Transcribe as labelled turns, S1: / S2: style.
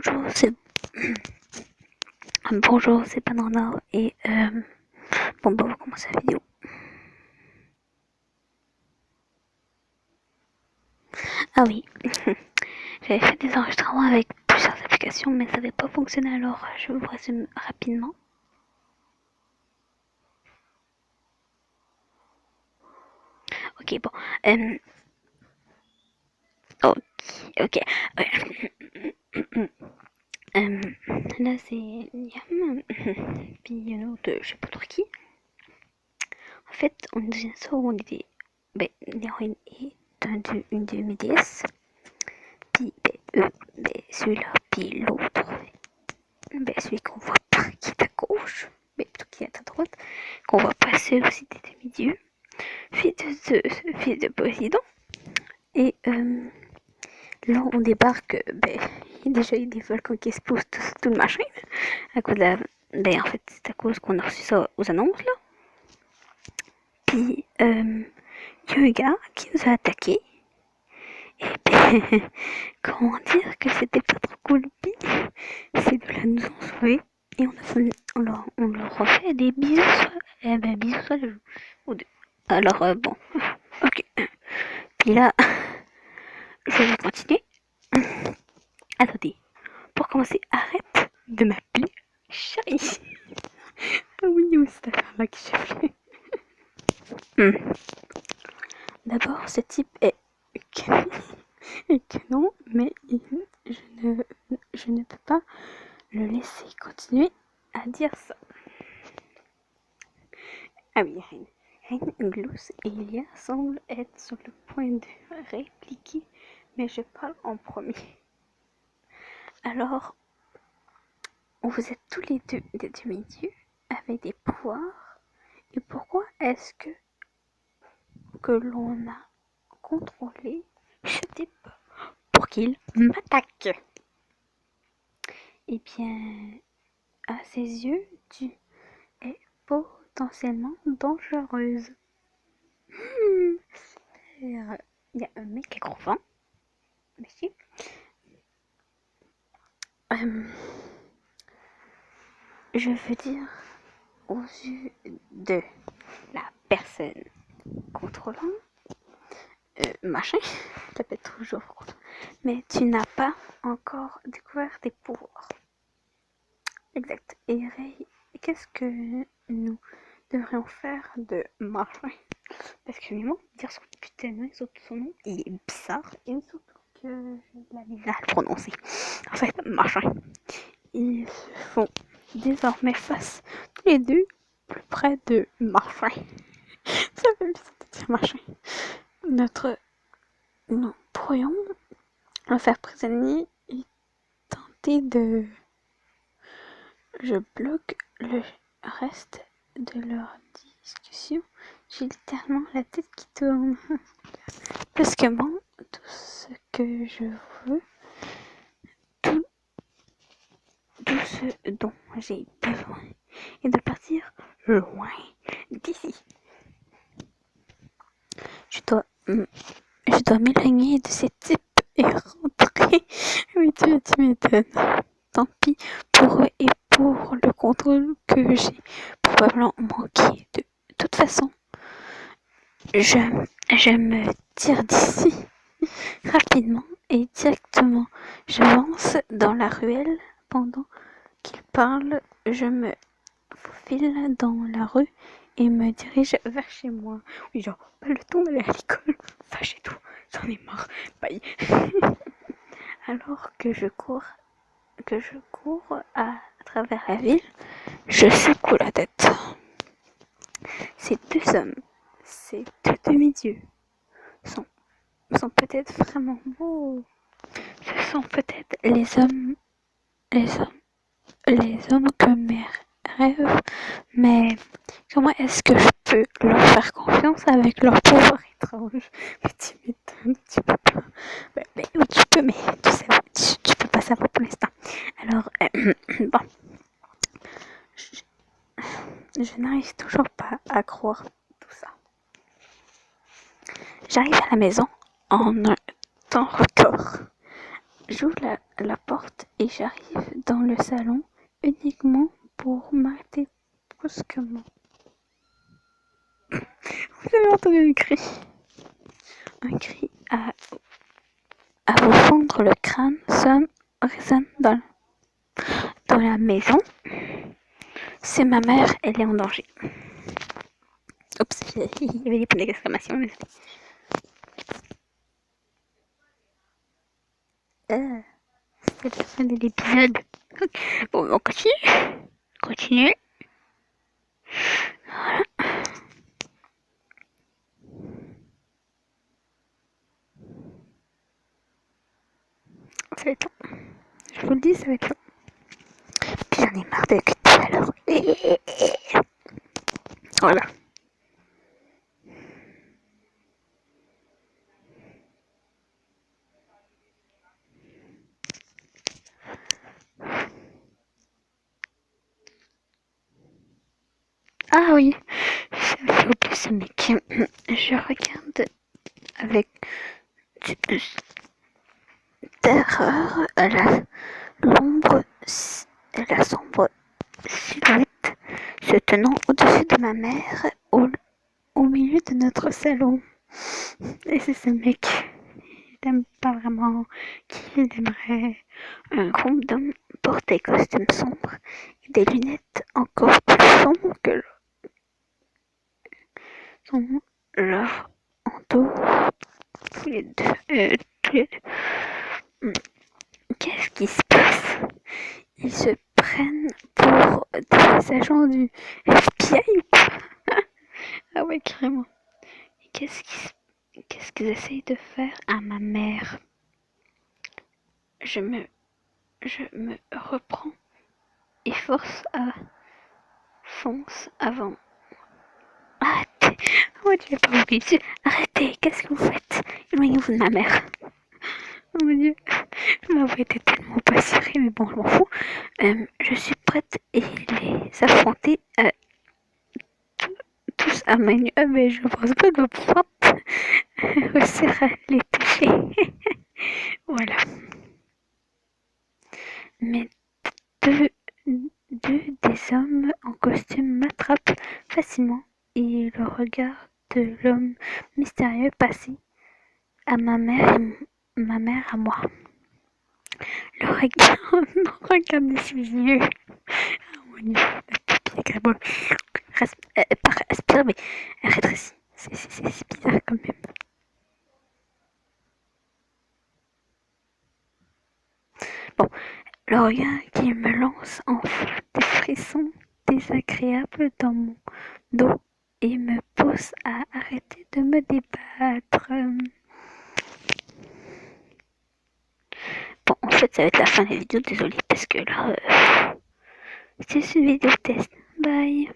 S1: Bonjour, c'est bonjour, c'est Banana et bon bah on va commencer la vidéo. Ah oui, j'avais fait des enregistrements avec plusieurs applications mais ça n'avait pas fonctionné, alors je vous résume rapidement. Ok, bon, ok. Là c'est Liam, puis une autre, je sais pas trop qui. En fait, on est dans une histoire où on était, l'héroïne est une de mes déesses, puis celui-là, puis l'autre, celui qu'on voit pas, qui est à gauche, mais plutôt qui est à droite, qu'on voit passer aussi des demi-dieux, fils de Poséidon. Et là, on débarque, déjà, il y a des volcans qui explosent tout le machin, à cause de la... en fait, c'est à cause qu'on a reçu ça aux annonces, là. Puis, il y a un gars qui nous a attaqués. Et comment dire que c'était pas trop cool. Puis, ces deux-là nous ont sauvés. Et on leur refait des bisous bisous sur le joue. Ou deux. Alors, bon. Ok. Puis là, je vais continuer. Attendez. Pour commencer, arrête de m'appeler chérie. Ah oui, c'est cette affaire-là qui j'ai fait. D'abord, ce type est canon, mais je ne peux pas le laisser continuer à dire ça. Ah oui, Reine glousse et Ilia semblent être sur le point de répliquer, mais je parle en premier. Alors, vous êtes tous les deux des demi-dieux avec des pouvoirs, et pourquoi est-ce que l'on a contrôlé ce type pour qu'il m'attaque? Eh bien, à ses yeux, tu es potentiellement dangereuse. Il y a un mec à gros vent. Merci. Je veux dire, aux yeux de la personne contrôlant, machin, ça peut être toujours, mais tu n'as pas encore découvert tes pouvoirs. Exact. Et Ray, qu'est-ce que nous devrions faire de machin? Parce que vraiment, dire son putain de nom, surtout son nom, il est bizarre, et surtout que j'ai de la misère à le prononcer. En fait, machin. Ils se font désormais face tous les deux plus près de machin. Ça fait bizarre de dire machin. Nous pourrions le faire prisonnier et tenter de... Je bloque le reste de leur discussion. J'ai littéralement la tête qui tourne. Parce que bon, tout ce que je veux, tout ce dont j'ai besoin est de partir loin d'ici. Je dois m'éloigner de ces types et rentrer. Oui, tu m'étonnes. Tant pis pour eux et pour le contrôle que j'ai probablement manqué. De toute façon, je me tire d'ici rapidement et directement. J'avance dans la ruelle pendant qu'il parle. Je me faufile dans la rue et me dirige vers chez moi. Oui, genre, pas le temps d'aller à l'école. Enfin, chez tout. J'en ai marre. Bye. Alors que je cours à travers la ville, je secoue la tête. Ces deux hommes, ces deux demi-dieux, sont peut-être vraiment beaux. Ce sont peut-être les hommes que mes rêves, mais comment est-ce que je peux leur faire confiance avec leur pouvoir étrange? Mais tu m'étonnes, tu peux pas. Oui, tu peux, mais tu peux pas savoir pour l'instant. Alors, bon, je n'arrive toujours pas à croire tout ça. J'arrive à la maison en un temps record. j'ouvre la porte et j'arrive dans le salon uniquement pour m'arrêter brusquement. Vous avez entendu un cri à vous fendre le crâne, résonne dans la maison. C'est ma mère, elle est en danger. Oups, il y avait des points d'exclamation. C'est la fin de l'épisode. Bon, on continue. Continue. Voilà. Ça va être long. Je vous le dis, ça va être long. Puis j'en ai marre de tout à l'heure. Voilà. Ah oui, j'avais oublié ce mec. Je regarde avec terreur l'ombre, la sombre silhouette se tenant au-dessus de ma mère au milieu de notre salon. Et c'est ce mec. Il n'aime pas vraiment qui aimerait un groupe d'hommes portent des costumes sombres et des lunettes encore plus sombres que leur entoure tous les deux. Tous les deux. Qu'est-ce qui se passe? Ils se prennent pour des agents du FBI ou quoi? Ah ouais, carrément. Qu'est-ce qu'ils essayent de faire à ma mère? Je me reprends et fonce avant. Arrêtez! Oh, tu l'as pas oublié. Arrêtez! Qu'est-ce que vous faites? Éloignez-vous de ma mère. Oh mon dieu, ma voix était tellement pas serrée, mais bon, je m'en fous. Je suis prête et les affronter tous à main nue. Mais je pense pas de pouvoir réussir à les toucher. Voilà. Mais deux des hommes en costume m'attrapent facilement et le regard de l'homme mystérieux passé à ma mère à moi. Le regard de ses yeux. Oh mon dieu, la pupille agréable. Pas respire, mais elle rétrécit. C'est bizarre quand même. Bon, le regard qui me lance en des frissons désagréables dans mon dos et me pousse à arrêter de me débattre. Bon, en fait, ça va être la fin de la vidéo, désolée, parce que là, c'est une vidéo test. Bye.